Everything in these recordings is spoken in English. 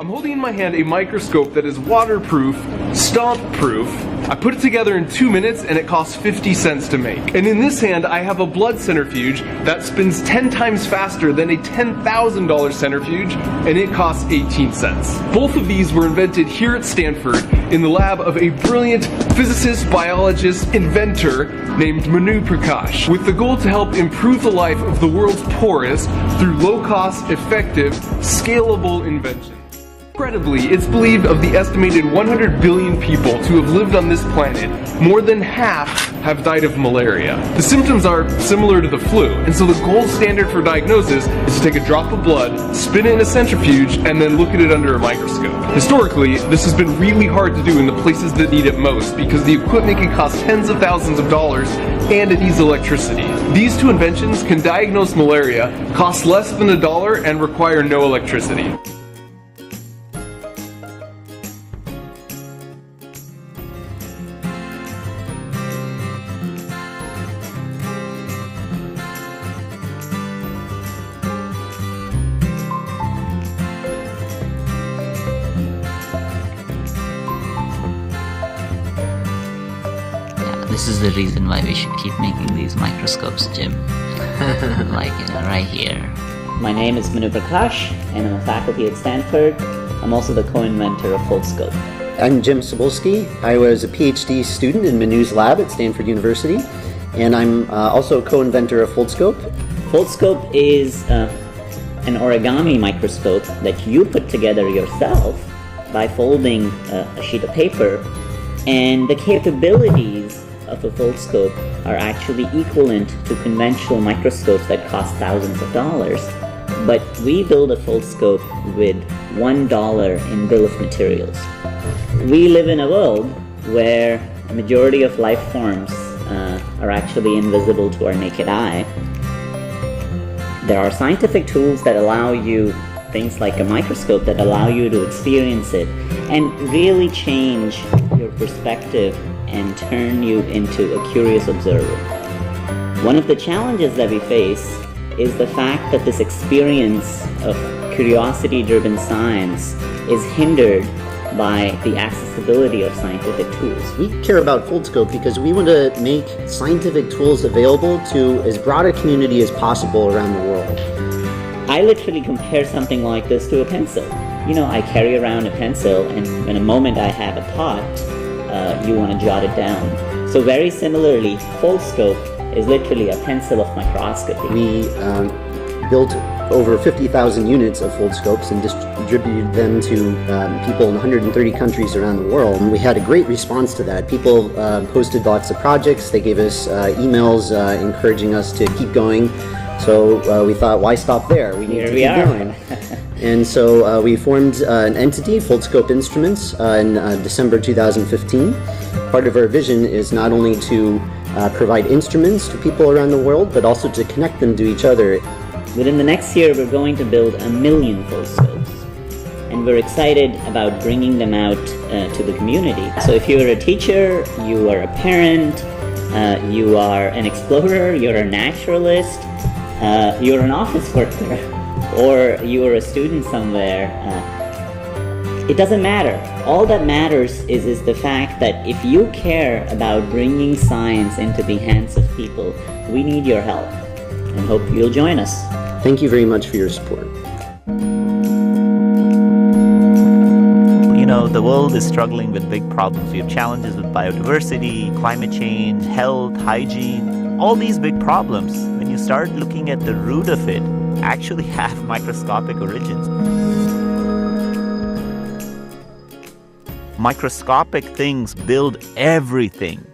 I'm holding in my hand a microscope that is waterproof, stomp-proof. I put it together in 2 minutes and it costs 50 cents to make. And in this hand, I have a blood centrifuge that spins 10 times faster than a $10,000 centrifuge, and it costs 18 cents. Both of these were invented here at Stanford in the lab of a brilliant physicist, biologist, inventor named Manu Prakash, with the goal to help improve the life of the world's poorest through low-cost, effective, scalable invention. Incredibly, it's believed of the estimated 100 billion people to have lived on this planet, more than half have died of malaria. The symptoms are similar to the flu, and so the gold standard for diagnosis is to take a drop of blood, spin it in a centrifuge, and then look at it under a microscope. Historically, this has been really hard to do in the places that need it most because the equipment can cost tens of thousands of dollars and it needs electricity. These two inventions can diagnose malaria, cost less than $1, and require no electricity. This is the reason why we should keep making these microscopes, Jim. Like, right here. My name is Manu Prakash, and I'm a faculty at Stanford. I'm also the co-inventor of Foldscope. I'm Jim Cybulski. I was a PhD student in Manu's lab at Stanford University, and I'm also a co-inventor of Foldscope. Foldscope is an origami microscope that you put together yourself by folding a sheet of paper, and the capabilities of a Foldscope are actually equivalent to conventional microscopes that cost thousands of dollars. But we build a Foldscope with $1 in bill of materials. We live in a world where a majority of life forms are actually invisible to our naked eye. There are scientific tools that allow you, things like a microscope, that allow you to experience it and really change your perspective and turn you into a curious observer. One of the challenges that we face is the fact that this experience of curiosity-driven science is hindered by the accessibility of scientific tools. We care about Foldscope because we want to make scientific tools available to as broad a community as possible around the world. I literally compare something like this to a pencil. You know, I carry around a pencil, and in a moment I have a thought, you want to jot it down. So very similarly, Foldscope is literally a pencil of microscopy. We built over 50,000 units of Foldscopes and distributed them to people in 130 countries around the world. And we had a great response to that. People posted lots of projects. They gave us emails encouraging us to keep going. So we thought, why stop there? We need to keep going. And so we formed an entity, Foldscope Instruments, in December 2015. Part of our vision is not only to provide instruments to people around the world, but also to connect them to each other. Within the next year, we're going to build 1 million Foldscopes, and we're excited about bringing them out to the community. So if you're a teacher, you are a parent, you are an explorer, you're a naturalist, you're an office worker, or you're a student somewhere, it doesn't matter. All that matters is the fact that if you care about bringing science into the hands of people, we need your help, and hope you'll join us. Thank you very much for your support. You know, the world is struggling with big problems. We have challenges with biodiversity, climate change, health, hygiene, all these big problems. When you start looking at the root of it, actually have microscopic origins. Microscopic things build everything.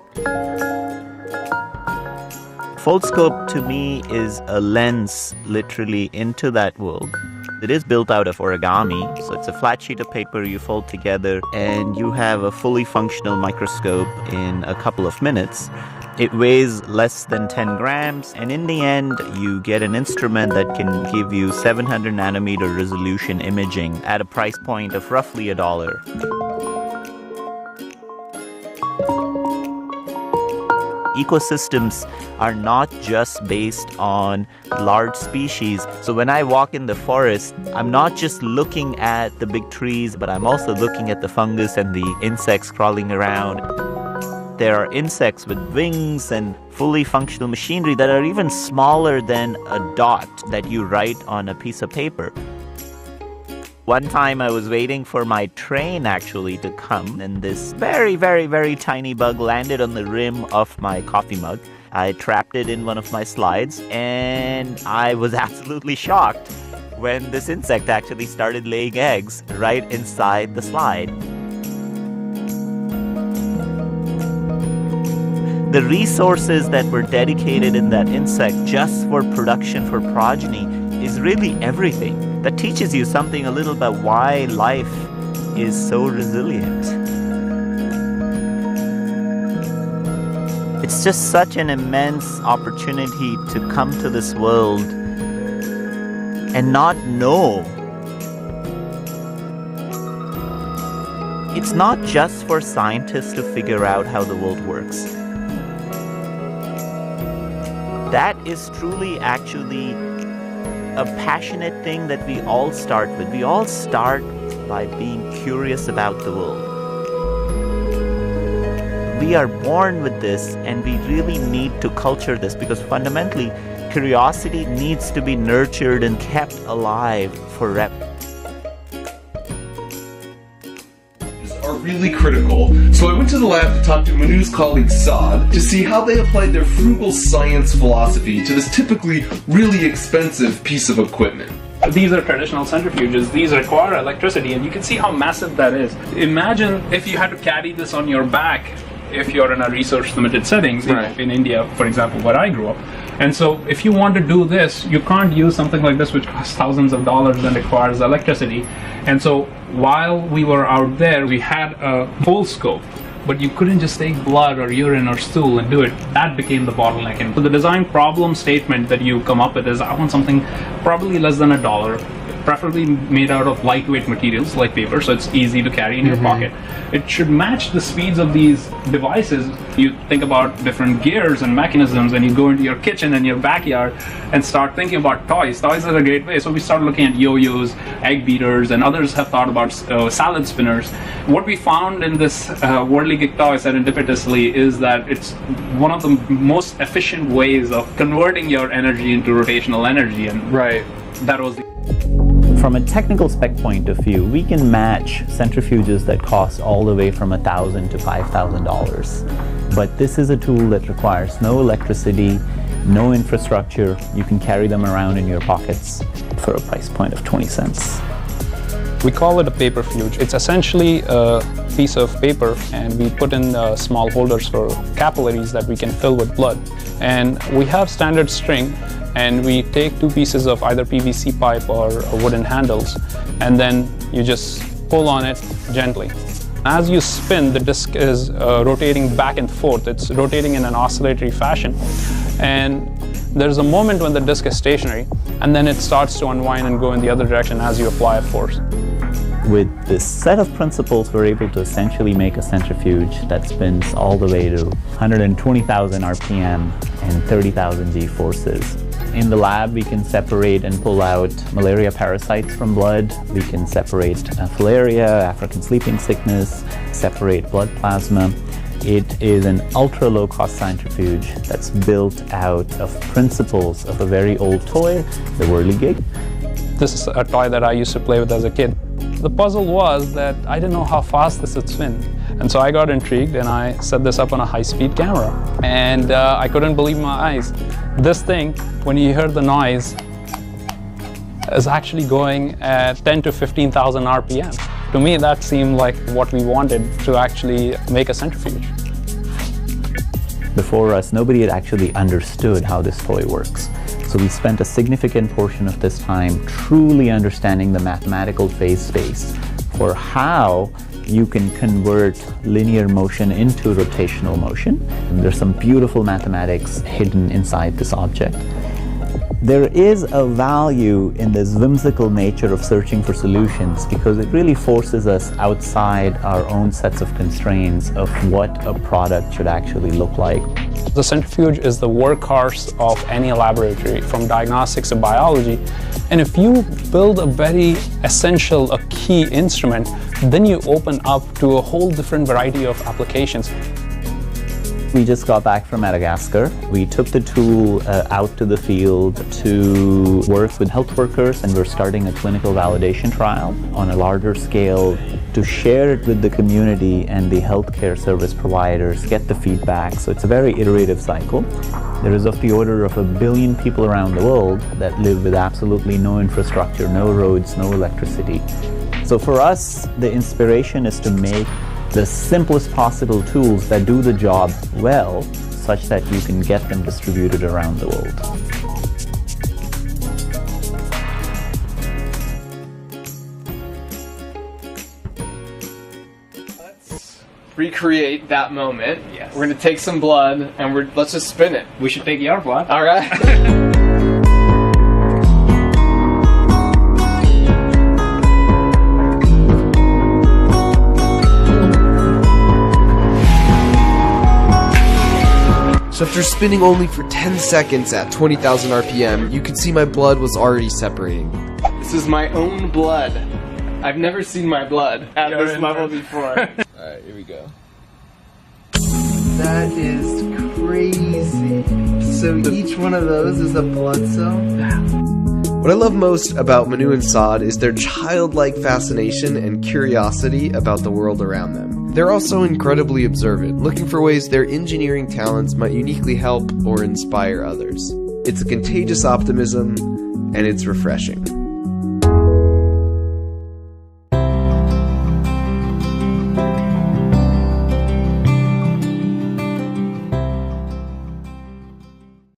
Foldscope to me is a lens literally into that world. It is built out of origami, so it's a flat sheet of paper you fold together and you have a fully functional microscope in a couple of minutes. It weighs less than 10 grams, and in the end, you get an instrument that can give you 700 nanometer resolution imaging at a price point of roughly $1. Ecosystems are not just based on large species. So when I walk in the forest, I'm not just looking at the big trees, but I'm also looking at the fungus and the insects crawling around. There are insects with wings and fully functional machinery that are even smaller than a dot that you write on a piece of paper. One time I was waiting for my train actually to come, and this very, very, very tiny bug landed on the rim of my coffee mug. I trapped it in one of my slides, and I was absolutely shocked when this insect actually started laying eggs right inside the slide. The resources that were dedicated in that insect just for production for progeny is really everything. That teaches you something a little about why life is so resilient. It's just such an immense opportunity to come to this world and not know. It's not just for scientists to figure out how the world works. That is truly actually a passionate thing that we all start with. We all start by being curious about the world. We are born with this, and we really need to culture this, because fundamentally, curiosity needs to be nurtured and kept alive forever. Are really critical. So I went to the lab to talk to Manu's colleague Saad to see how they applied their frugal science philosophy to this typically really expensive piece of equipment. These are traditional centrifuges. These require electricity, and you can see how massive that is. Imagine if you had to carry this on your back if you're in a research-limited setting, Right. in India, for example, where I grew up. And so if you want to do this, you can't use something like this which costs thousands of dollars and requires electricity. And so while we were out there, we had a Foldscope, but you couldn't just take blood or urine or stool and do it. That became the bottleneck. And so the design problem statement that you come up with is, I want something probably less than $1, preferably made out of lightweight materials like paper, so it's easy to carry in your pocket. It should match the speeds of these devices. You think about different gears and mechanisms, and you go into your kitchen and your backyard and start thinking about toys. Toys are a great way. So we started looking at yo-yos, egg beaters, and others have thought about salad spinners. What we found in this Worldly Geek Toy serendipitously is that it's one of the most efficient ways of converting your energy into rotational energy, and that was the From a technical spec point of view, we can match centrifuges that cost all the way from $1,000 to $5,000. But this is a tool that requires no electricity, no infrastructure. You can carry them around in your pockets for a price point of 20 cents. We call it a Paperfuge. It's essentially a piece of paper, and we put in small holders for capillaries that we can fill with blood. And we have standard string, and we take two pieces of either PVC pipe or wooden handles, and then you just pull on it gently. As you spin, the disc is rotating back and forth. It's rotating in an oscillatory fashion. And there's a moment when the disc is stationary, and then it starts to unwind and go in the other direction as you apply a force. With this set of principles, we're able to essentially make a centrifuge that spins all the way to 120,000 RPM and 30,000 G-forces. In the lab, we can separate and pull out malaria parasites from blood. We can separate filaria, African sleeping sickness, separate blood plasma. It is an ultra low-cost centrifuge that's built out of principles of a very old toy, the Whirligig. This is a toy that I used to play with as a kid. The puzzle was that I didn't know how fast this would spin. And so I got intrigued, and I set this up on a high-speed camera. And I couldn't believe my eyes. This thing, when you hear the noise, is actually going at 10 to 15,000 RPM. To me, that seemed like what we wanted to actually make a centrifuge. Before us, nobody had actually understood how this toy works. So we spent a significant portion of this time truly understanding the mathematical phase space for how you can convert linear motion into rotational motion. And there's some beautiful mathematics hidden inside this object. There is a value in this whimsical nature of searching for solutions, because it really forces us outside our own sets of constraints of what a product should actually look like. The centrifuge is the workhorse of any laboratory, from diagnostics to biology. And if you build a very essential, a key instrument, then you open up to a whole different variety of applications. We just got back from Madagascar. We took the tool out to the field to work with health workers, and we're starting a clinical validation trial on a larger scale to share it with the community and the healthcare service providers, get the feedback. So it's a very iterative cycle. There is of the order of 1 billion people around the world that live with absolutely no infrastructure, no roads, no electricity. So for us, the inspiration is to make the simplest possible tools that do the job well, such that you can get them distributed around the world. Let's recreate that moment. Yes. We're gonna take some blood and let's just spin it. We should take your blood. All right. So after spinning only for 10 seconds at 20,000 RPM, you could see my blood was already separating. This is my own blood. I've never seen my blood at this level before. Alright, here we go. That is crazy. So each one of those is a blood cell? What I love most about Manu and Saad is their childlike fascination and curiosity about the world around them. They're also incredibly observant, looking for ways their engineering talents might uniquely help or inspire others. It's a contagious optimism, and it's refreshing.